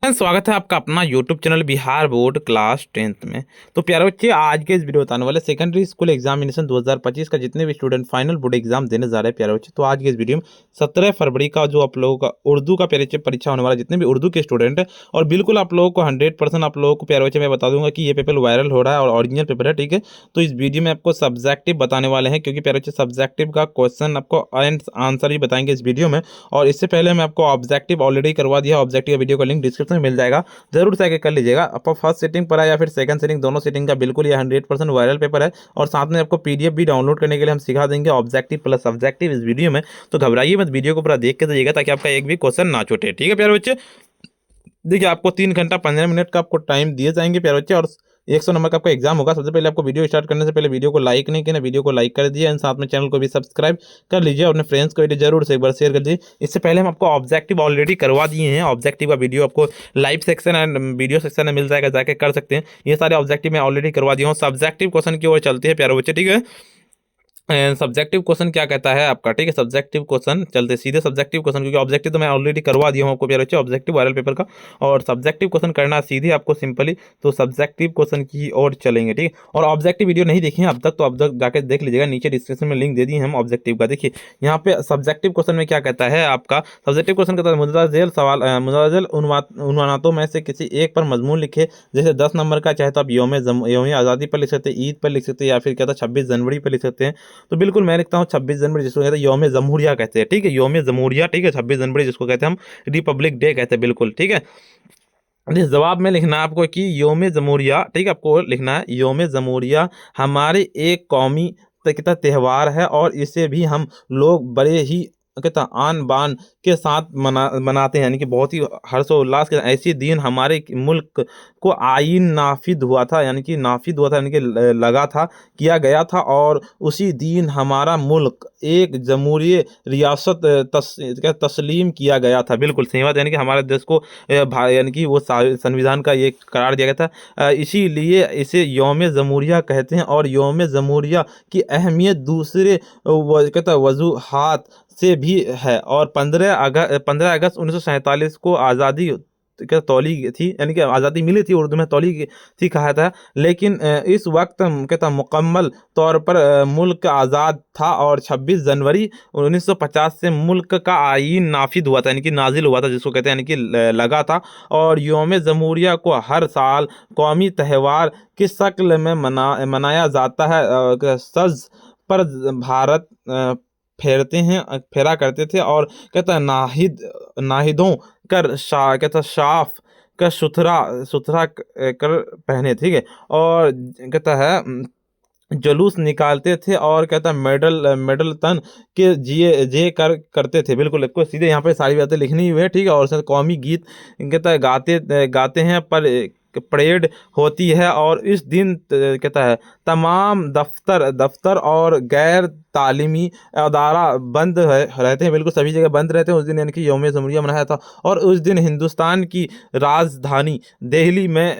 स्वागत है आपका अपना YouTube channel Bihar board class 10th में। तो प्यारे बच्चे, आज के इस वीडियो बताने वाले सेकेंडरी स्कूल एग्जामिनेशन 2025 का जितने भी स्टूडेंट फाइनल बोर्ड एग्जाम देने जा रहे हैं प्यारे बच्चे, तो आज के इस वीडियो में 17 फरवरी का जो आप लोगों का उर्दू का परीक्षा होने वाला, जितने भी उर्दू के स्टूडेंट है, और बिल्कुल आप लोगों को 100% आप लोगों को प्यारे बच्चे मैं बता दूंगा कि ये पेपर वायरल हो रहा है और ऑरिजिनल पेपर है। ठीक है, तो इस वीडियो में आपको सब्जेक्टिव बताने वाले हैं, क्योंकि प्यारे बच्चे सब्जेक्टिव का क्वेश्चन आपको आंसर भी बताएंगे इस वीडियो में। और इससे पहले मैं आपको ऑब्जेक्टिव ऑलरेडी करवा दिया, ऑब्जेक्टिव वीडियो का लिंक डिस्क्रिप्शन में मिल जाएगा, जरूर से आगे कर लीजिएगा। आपको फर्स्ट सीटिंग पर है या फिर सेकंड सीटिंग, दोनों सीटिंग का बिल्कुल ये 100% वायरल पेपर है। और साथ में आपको पीडीएफ भी डाउनलोड करने के लिए हम सिखा देंगे, ऑब्जेक्टिव प्लस सब्जेक्टिव इस वीडियो में। तो घबराइए मत, वीडियो को पूरा देख के जाइएगा ताकि आपका एक भी क्वेश्चन ना छूटे। ठीक है प्यारे बच्चे, देखिए आपको 3 घंटा 15 मिनट का आपको टाइम दिए जाएंगे प्यारे बच्चे, और 100 नंबर का आपका एग्जाम होगा। सबसे पहले आपको वीडियो स्टार्ट करने से पहले वीडियो को लाइक नहीं किया, वीडियो को लाइक कर दिया, एंड साथ में चैनल को भी सब्सक्राइब कर लीजिए, अपने फ्रेंड्स को भी जरूर से एक बार शेयर कर दीजिए। इससे पहले हम आपको ऑब्जेक्टिव ऑलरेडी करवा दिए हैं, ऑब्जेक्टिव का वीडियो आपको live section and video section में मिल जाएगा, जाके कर सकते हैं। ये सारे ऑब्जेक्टिव मैं ऑलरेडी करवा दिया हूँ। सब्जेक्टिव क्वेश्चन की ओर चलते हैं प्यारे बच्चे। ठीक है, सब्जेक्टिव क्वेश्चन क्या कहता है आपका। ठीक है, सब्जेक्टिव क्वेश्चन चलते सीधे सब्जेक्टिव क्वेश्चन, क्योंकि ऑब्जेक्टिव तो मैं ऑलरेडी करवा दिया हूँ आपको प्यारे बच्चे, ऑब्जेक्टिव वायरल पेपर का। और सब्जेक्टिव क्वेश्चन करना सीधे आपको सिंपली, तो सब्जेक्टिव क्वेश्चन की ओर चलेंगे। ठीक है, और ऑब्जेक्टिव वीडियो नहीं देखे अब तक तो अब तक जाकर देख लीजिएगा, नीचे डिस्क्रिप्शन में लिंक दे दिए हम ऑब्जेक्टिव का। देखिए यहाँ पे सब्जेक्टिव क्वेश्चन में क्या कहता है आपका। सब्जेक्टिव क्वेश्चन कहता है मुंदरजेल सवाल, मुंदरजेल उन्वानातों में से किसी एक पर मजमून लिखे, जैसे 10 नंबर का चाहे तो आप यौम आज़ादी पर लिख सकते हैं, ईद पर लिख सकते हैं, या फिर कहता है 26 जनवरी पर लिख सकते हैं। तो बिल्कुल मैं लिखता हूँ 26 जनवरी, जिसको कहते हैं यौम जमहूरिया कहते हैं। ठीक है, यौम जमहूरिया। ठीक है, 26 जनवरी जिसको कहते हैं हम रिपब्लिक डे कहते हैं, बिल्कुल ठीक है। इस जवाब में लिखना है आपको कि यौम जमहूरिया, ठीक है, आपको लिखना है यौम जमहूरिया हमारे एक कौमी त्यौहार है, और इसे भी हम लोग बड़े ही कहता आन बान के साथ मनाते हैं, यानी कि बहुत ही हर्षोल्लास के। ऐसी दिन हमारे मुल्क को आईन नाफिद हुआ था, यानी कि नाफिद हुआ था, यानी कि लगा था, किया गया था, और उसी दिन हमारा मुल्क एक जमहूरी रियासत तस्लीम किया गया था। बिल्कुल सही बात, यानी कि हमारे देश को यानी कि वो संविधान का ये करार दिया गया था, इसीलिए इसे यौम जमहूरिया कहते हैं। और यौम जमहूरिया की अहमियत दूसरे कहता वजूहात से भी है। और 15 अगस्त 1947 को आज़ादी क्या तौली थी, यानी कि आज़ादी मिली थी, उर्दू में तौली थी कहा था। लेकिन इस वक्त कहता मुकम्मल तौर पर मुल्क आज़ाद था, और 26 जनवरी 1950 से मुल्क का आईन नाफिद हुआ था, यानी कि नाजिल हुआ था, जिसको कहते हैं यानी कि लगा था। और यौम जमहूरिया को हर साल कौमी त्यौहार की शक्ल में मनाया जाता है। सज पर भारत फेरा करते थे, और कहता है नाहिदों कर कहता साफ का सुथरा सुथरा कर पहने। ठीक है, और कहता है जुलूस निकालते थे, और कहता मेडल तन के जे करते थे। बिल्कुल आपको सीधे यहाँ पे सारी बातें लिखनी हुई है। ठीक है, और उसमें कौमी गीत कहता है गाते हैं, पर परेड होती है। और इस दिन कहता है तमाम दफ्तर और गैर तालीमी अदारा बंद रहते हैं, बिल्कुल सभी जगह बंद रहते हैं उस दिन, यानी कि यौम जमहूरिया मनाया था। और उस दिन हिंदुस्तान की राजधानी दिल्ली में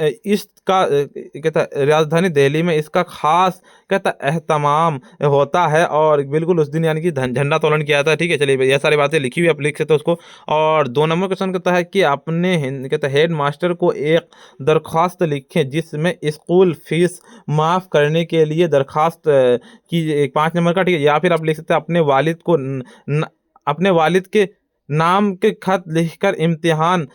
इसका खास कहता एहतमाम होता है। और बिल्कुल उस दिन यानी कि झंडा तोलन किया जाता है। ठीक है, चलिए ये सारी बातें लिखी हुई आप लिख सकते हो उसको। और 2 नंबर क्वेश्चन कहता है कि अपने कहता हेड मास्टर को एक दरख्वास्त लिखें, जिसमें स्कूल फीस माफ़ करने के लिए दरख्वास्त की 5 नंबर का। ठीक है, या फिर आप लिख सकते हैं अपने वालिद के नाम के खत लिखकर इम्तिहान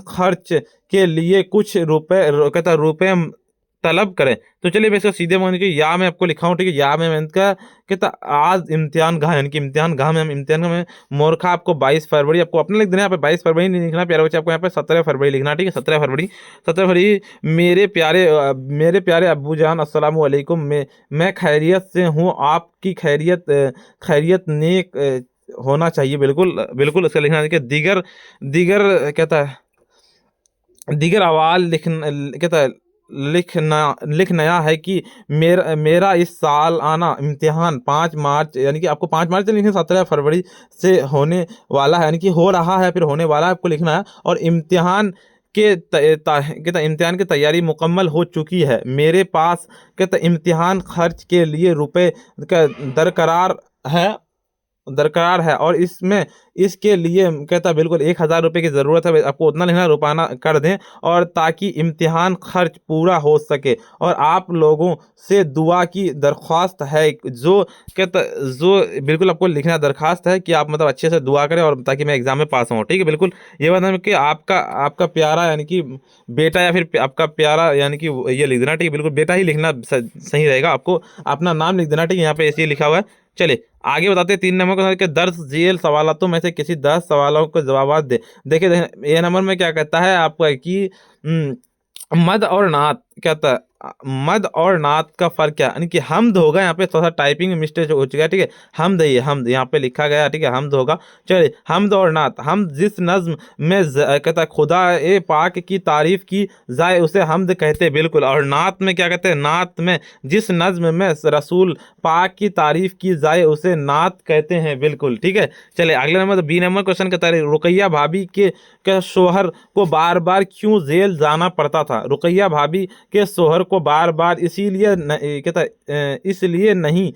खर्च के लिए कुछ रुपए तलब करें। तो चलिए मैं इसको सीधे मान के या मैं आपको लिखा हूँ। ठीक है, या मैं इनका कहता आज इम्तिहान गाह, यानी कि इम्तिहान गाह में हम इम्तिहान में मोरखा आपको 22 फरवरी आपको अपने लिख देना। यहाँ पे 22 फरवरी नहीं लिखना प्यारे बच्चे, आपको यहाँ पे 17 फरवरी लिखना। ठीक है, 17 फरवरी मेरे प्यारे अब्बू जान अस्सलाम वालेकुम, मैं खैरियत से हूँ, आपकी खैरियत नेक होना चाहिए। बिल्कुल बिल्कुल इसका लिखना है कि दीगर दीगर कहता है दीगर अवाल लिख नया है कि मेरा इस साल आना इम्तिहान 5 मार्च, यानी कि आपको 5 मार्च से लिखना, 17 फरवरी से होने वाला है, यानी कि हो रहा है फिर होने वाला है आपको लिखना है। और इम्तिहान की तैयारी मुकम्मल हो चुकी है। मेरे पास इम्तिहान खर्च के लिए रुपए का दरकरार है, दरकरार है और इसमें इसके लिए कहता बिल्कुल 1,000 रुपये की ज़रूरत है, आपको उतना लिखना रुपाना कर दें और ताकि इम्तिहान खर्च पूरा हो सके। और आप लोगों से दुआ की दरख्वास्त है, जो कहता जो बिल्कुल आपको लिखना दरख्वास्त है कि आप मतलब अच्छे से दुआ करें और ताकि मैं एग्ज़ाम में पास हूँ। ठीक है, बिल्कुल ये मतलब कि आपका आपका प्यारा यानी कि बेटा या फिर आपका प्यारा यानी कि ये लिख देना। ठीक है, बिल्कुल बेटा ही लिखना सही रहेगा, आपको अपना नाम लिख देना। ठीक है, यहाँ पे ऐसे ही लिखा हुआ है। चलिए आगे बताते हैं 3 नंबर को कि दर्ज झेल सवालों में से किसी 10 सवालों को जवाब दे। देखिए ये नंबर में क्या कहता है आपका कि मद और नात कहता है, मद और नात का फर्क क्या है, यानी कि हमद होगा, यहाँ पे थोड़ा सा टाइपिंग में मिस्टेक हो चुका है। ठीक है, हमद ही है, हमद यहाँ पे लिखा गया है। ठीक है, हमद होगा। चलिए हमद और नात, हम जिस नज्म में कहता है खुदा ए पाक की तारीफ की जाए उसे हमद कहते हैं, बिल्कुल। और नात में क्या कहते हैं, नात में जिस नज्म में रसूल पाक की तारीफ की जाए उसे नात कहते हैं, बिल्कुल। ठीक है, चलिए अगले नंबर बी नंबर क्वेश्चन कहता है रुकैया भाभी के शोहर को बार बार क्यों जेल जाना पड़ता था। रुकैया भाभी के शोहर को बार बार इसीलिए कहता है इसलिए नहीं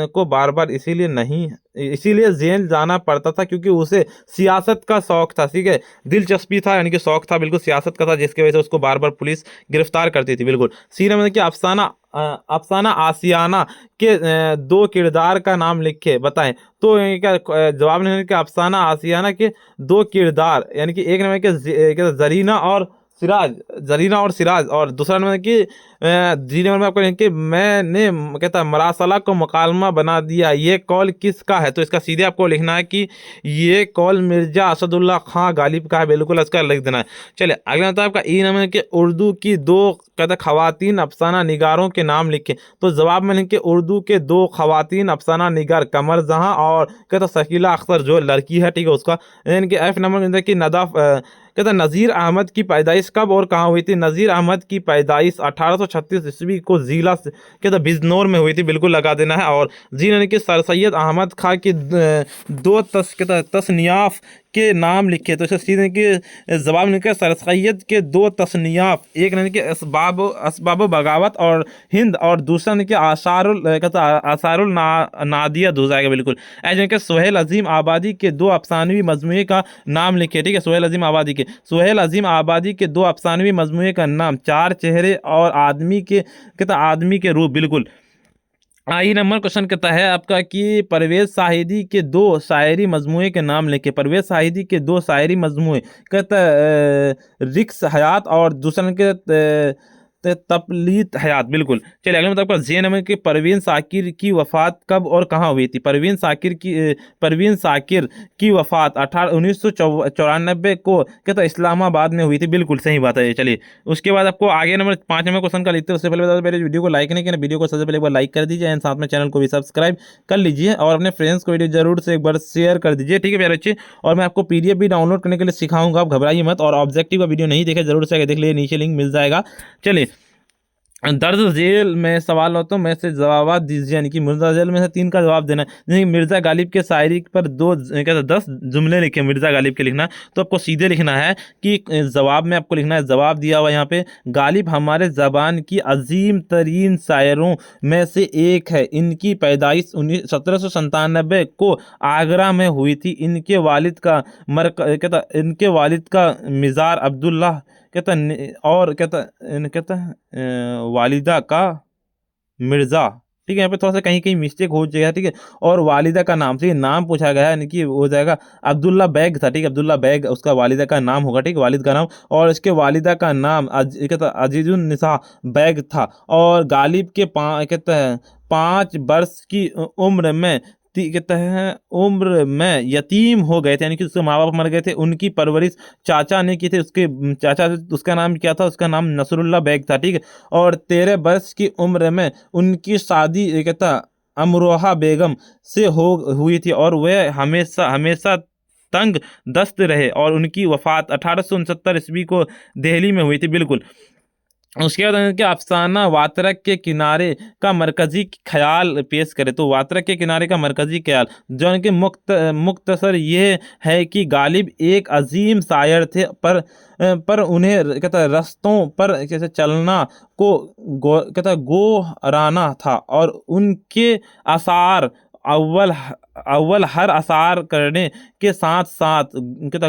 को बार बार इसीलिए जेल जाना पड़ता था क्योंकि उसे सियासत का शौक था। ठीक है, दिलचस्पी था यानी कि शौक था, बिल्कुल सियासत का था, जिसकी वजह से उसको बार बार पुलिस गिरफ्तार करती थी, बिल्कुल। सी नंबर कि अफसाना आसियाना के 2 किरदार का नाम लिखे बताएं। तो क्या जवाब नहीं कि अफसाना आसियाना के 2 किरदार यानी कि एक नंबर के जरीना और सिराज और दूसरा नंबर कि जी नंबर में आपको कि मैंने कहता मरासला को मुकालमा बना दिया, ये कॉल किसका है। तो इसका सीधे आपको लिखना है कि ये कॉल मिर्जा असदुल्ला खां गालिब का है, बिल्कुल इसका लिख देना है। चलिए अगला होता है आपका ई नंबर कि उर्दू की 2 कहता खवातीन अफसाना निगारों के नाम लिखे। तो जवाब में लिखे उर्दू के 2 खवातीन अफसाना निगार कमर जहां और कहता शकीला अख्तर जो लड़की है, ठीक है, उसका। यानी कि एफ नंबर में कि कहता नज़ीर अहमद की पैदाइश कब और कहाँ हुई थी। नज़ीर अहमद की पैदाइश 1836 ईस्वी को ज़िला कहता बिजनौर में हुई थी, बिल्कुल लगा देना है। और जी यानी कि सर सैयद अहमद खां की 2 तस्नियाफ के नाम लिखे। तो इसे सीधे के जवाब निकले सर सैयद के 2 तस्नियाफ, एक यानी कि असबाब बगावत और हिंद और दूसरा यानी कि आसारुल नादिया हो जाएगा, बिल्कुल। ऐसे कि सुहेल अजीम आबादी के 2 अफसानवी मजमूए का नाम लिखे। ठीक है, सुहेल अजीम आबादी के 2 अफसानवी मजमूए का नाम 4 चेहरे और आदमी के रूप, बिल्कुल। आई नंबर क्वेश्चन कहता है आपका कि परवेज साहिदी के 2 शायरी मजमूए के नाम लिखे। परवेज साहिदी के 2 शायरी मजमूए कहता रिक्स हयात और दूसरा के तपलीत हयात, बिल्कुल। चलिए अगले मतलब आपका जे नंबर कि परवीन साकिर की वफ़ात कब और कहाँ हुई थी। परवीन साकिर की वफ़ात 1994 को कहता इस्लामाबाद में हुई थी, बिल्कुल सही बात है। चलिए उसके बाद आपको आगे नंबर 5 नंबर क्वेश्चन का लिखते हैं। उससे पहले बता दो मेरे वीडियो को लाइक नहीं किया, वीडियो को सबसे पहले एक बार लाइक कर दीजिए एंड साथ में चैनल को भी सब्सक्राइब कर लीजिए और अपने फ्रेंड्स को वीडियो जरूर से एक बार शेयर कर दीजिए, ठीक है प्यारे बच्चे। और मैं आपको PDF भी डाउनलोड करने के लिए सिखाऊंगा, आप घबराइए मत। और ऑब्जेक्टिव का वीडियो नहीं देखे जरूर से आगे देख लीजिए, नीचे लिंक मिल जाएगा। चलिए दर्ज जेल में सवाल हो तो मैं से जवाब दीजिए, यानी कि मिर्जा जेल में से 3 का जवाब देना है। जैसे मिर्जा गालिब के शायरी पर 10 जुमले लिखे मिर्जा गालिब के लिखना, तो आपको सीधे लिखना है कि जवाब में आपको लिखना है, जवाब दिया हुआ यहाँ पे गालिब हमारे ज़बान की अजीम तरीन शायरों में से एक है। इनकी पैदाइश 1797 को आगरा में हुई थी। इनके वालिद का मिज़ार अब्दुल्ला और वालिदा का मिर्ज़ा, ठीक है। यहाँ पे थोड़ा सा कहीं कहीं मिस्टेक हो जाएगा, ठीक है। और वालिदा का नाम, ठीक है, नाम पूछा गया है, यानी कि हो जाएगा अब्दुल्ला बैग था, ठीक है, अब्दुल्ला बैग उसका वालिदा का नाम होगा, ठीक है, वालिद का नाम। और इसके वालिदा का नाम अजीजुन निसा बैग था। और गालिब के 5 वर्ष की उम्र में उम्र में यतीम हो गए थे, यानी कि उसके माँ बाप मर गए थे। उनकी परवरिश चाचा ने की थी, उसके चाचा, उसका नाम क्या था, उसका नाम नसरुल्ला बैग था, ठीक है। और 13 वर्ष की उम्र में उनकी शादी अमरोहा बेगम से हुई थी और वे हमेशा तंग दस्त रहे और उनकी वफात 1869 ईस्वी को दिल्ली में हुई थी, बिल्कुल। उसके बाद कि अफसाना वात्रक के किनारे का मरकजी ख्याल पेश करे। तो वात्रक के किनारे का मरकजी ख्याल जो कि मुख्तसर ये है कि गालिब एक अजीम शायर थे, पर उन्हें रस्तों पर कैसे चलना को गोराना था और उनके आसार अव्वल अव्वल हर असार करने के साथ साथ कहता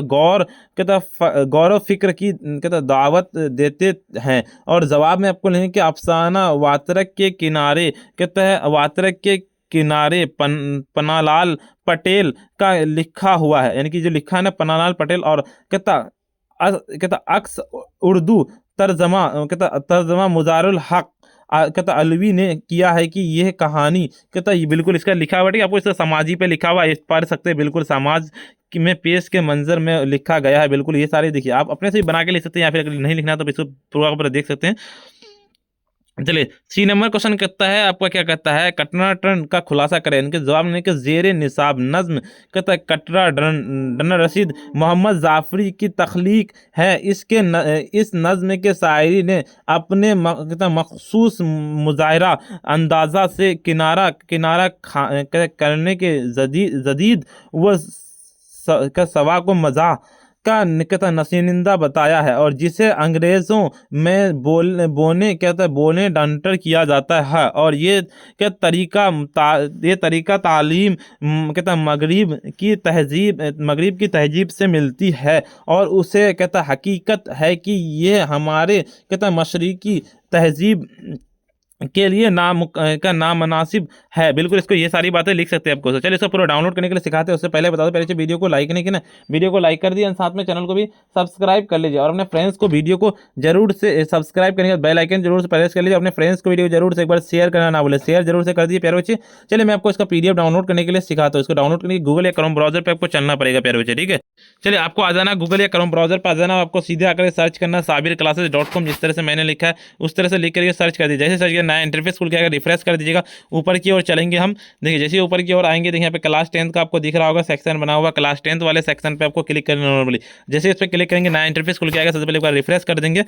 गौरव फिक्र की कहता दावत देते हैं। और जवाब में आपको लिखेंगे कि अफसाना वात्रक के किनारे कहता है, वात्रक के किनारे पन्नालाल पटेल का लिखा हुआ है, यानी कि जो लिखा है ना पन्नालाल पटेल। और कहता अक्स उर्दू तर्जमा मुजारुल हक कहता अलवी ने किया है कि यह कहानी कहता ये बिल्कुल इसका लिखा हुआ है, आपको इसका समाजी पे लिखा हुआ है, इस पढ़ सकते हैं, बिल्कुल समाज में पेश के मंजर में लिखा गया है। बिल्कुल ये सारे देखिए आप अपने से ही बना के लिख सकते हैं, या फिर अगर नहीं लिखना तो इसको पूरा पूरा देख सकते हैं। चलिए सी नंबर क्वेश्चन कहता है आपका, क्या कहता है, कटरा ट्रेंड का खुलासा करें। इनके जवाब में कि जेर निसाब नज्म कहता है कटरा डन रशीद मोहम्मद जाफरी की तख्लीक है। इस नज्म के शायरी ने अपने मखसूस मुजाहरा अंदाजा से किनारा किनारा करने के जदीद व सवा को मज़ाह का कहता नशीनिंदा बताया है, और जिसे अंग्रेज़ों में बोने डंटर किया जाता है। और ये तरीका तालीम कहता मगरिब की तहजीब से मिलती है, और उसे कहता हकीकत है कि ये हमारे कहता मशरिकी तहजीब के लिए नामनासिब है। बिल्कुल इसको ये सारी बातें लिख सकते हैं आपको। चलिए इसको पूरा डाउनलोड करने के लिए सिखाते हैं, उससे पहले बता दो, पहले वीडियो को लाइक नहीं किया ना, वीडियो को लाइक कर दिया, साथ में चैनल को भी सब्सक्राइब कर लीजिए, और अपने फ्रेंड्स को वीडियो को जरूर से सब्सक्राइब करने के बेल आइकन जरूर से प्रेस कर लीजिए। अपने फ्रेंड्स को वीडियो जरूर से एक बार शेयर करना ना बोले, शेयर जरूर से कर दिए प्यारे बच्चे। चलिए मैं आपको इसका PDF डाउनलोड करने के लिए सिखाता हूँ। इसको डाउनलोड करने के गूगल या क्रोम ब्राउजर पर आपको चलना पड़ेगा प्यारे बच्चे, ठीक है। चलिए आपको आ जाना गूगल या क्रोम ब्राउजर पर आ जाना, आपको सीधे आकर सर्च करना sabirclasses.com, जिस तरह से मैंने लिखा है उस तरह से लिख करके सर्च कर दीजिए। जैसे सर्च किया नया इंटरफेस खुल के रिफ्रेश कर दीजिएगा, ऊपर की ओर चलेंगे हम। देखिए जैसे ऊपर की ओर आएंगे, देखिए यहाँ पे क्लास 10 का आपको दिख रहा होगा सेक्शन बना हुआ, क्लास 10 वाले सेक्शन पे आपको क्लिक करना नॉर्मली। जैसे इस पर क्लिक करेंगे नया इंटरफेस खुल के आएगा, सबसे पहले एक बार रिफ्रेश कर देंगे।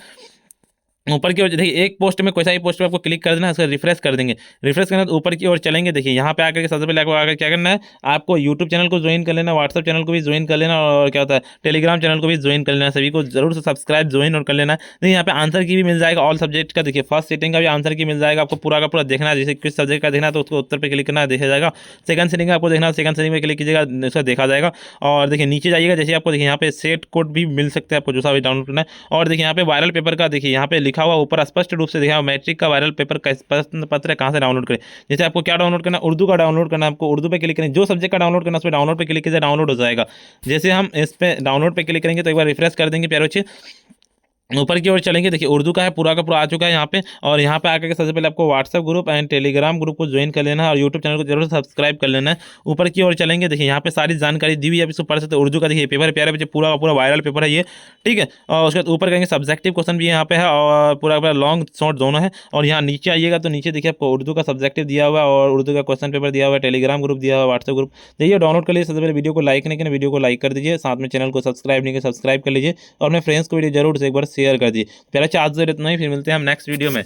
ऊपर की ओर देखिए एक पोस्ट में कोई सा ही पोस्ट पे आपको क्लिक कर देना है, उसका रिफ्रेश कर देंगे। रिफ्रेश करना तो ऊपर की ओर चलेंगे, देखिए यहाँ पे आकर के सबसे पहले आपको आकर क्या करना है, आपको यूट्यूब चैनल को ज्वाइन कर लेना, व्हाट्सअप चैनल को भी ज्वाइन कर लेना, और क्या होता है टेलीग्राम चैनल को भी ज्वाइन कर लेना। सभी को जरूर से सब्सक्राइब ज्वाइन और कर लेना है। देखिए यहाँ पे आंसर की भी मिल जाएगा, ऑल सब्जेक्ट का देखिए फर्स्ट सीटिंग का भी आंसर की मिल जाएगा, आपको पूरा का पूरा देखना है। जैसे किस सब्जेक्ट का देखना है तो उसको उत्तर पर क्लिक करना है, देखा जाएगा। सेकंड सीटिंग का आपको देखना है, सेकंड सीटिंग में क्लिक कीजिएगा, उसका देखा जाएगा। और देखिए नीचे जाइएगा, जैसे आपको देखिए यहाँ पे सेट कोड भी मिल सकते हैं आपको, जो सा भी डाउनलोड करना है। और देखिए यहाँ पे वायरल पेपर का देखिए यहाँ पे लिखा हुआ ऊपर स्पष्ट रूप से दिखा, मैट्रिक का वायरल पेपर का प्रश्न पत्र कहाँ से डाउनलोड करें। जैसे आपको क्या डाउनलोड करना है, उर्दू का डाउनलोड करना है, आपको उर्दू पे क्लिक करें, जो सब्जेक्ट का डाउनलोड करना है उस पर डाउनलोड पे क्लिक कीजिए, डाउनलोड हो जाएगा। जैसे हम इस पे डाउनलोड पे क्लिक करेंगे तो एक बार रिफ्रेश कर देंगे प्यारे बच्चे, ऊपर की ओर चलेंगे, देखिए उर्दू का है पूरा का पूरा आ चुका है यहाँ पे। और यहाँ पे आकर के सबसे पहले आपको WhatsApp group and Telegram group को ज्वाइन कर लेना है, और यूट्यूब चैनल को जरूर सब्सक्राइब कर लेना है। ऊपर की ओर चलेंगे, देखिए यहाँ पे सारी जानकारी दी हुई है, आप इसको पढ़ सकते हैं। उर्दू का देखिए पेपर प्यारे बच्चे पूरा का पूरा वायरल पेपर है ये, ठीक है। और उसके बाद ऊपर करेंगे सब्जेक्टिव क्वेश्चन भी यहाँ पे है, और पूरा पूरा लॉन्ग शॉर्ट दोनों है। और यहाँ नीचे आइएगा तो नीचे देखिए आपको उर्दू का सब्जेक्टिव दिया हुआ है, और उर्दू का क्वेश्चन पेपर दिया हुआ है, टेलीग्राम ग्रुप दिया हुआ है, व्हाट्सएप ग्रुप देखिए डाउनलोड कर लीजिए। सबसे पहले वीडियो को लाइक नहीं किया, वीडियो को लाइक कर दीजिए, साथ में चैनल को सब्सक्राइब नहीं किया सब्सक्राइब कर लीजिए, और अपने फ्रेंड्स को वीडियो जरूर से एक बार शेयर कर दीजिए। प्यारे आज इतना ही, फिर मिलते हैं हम नेक्स्ट वीडियो में।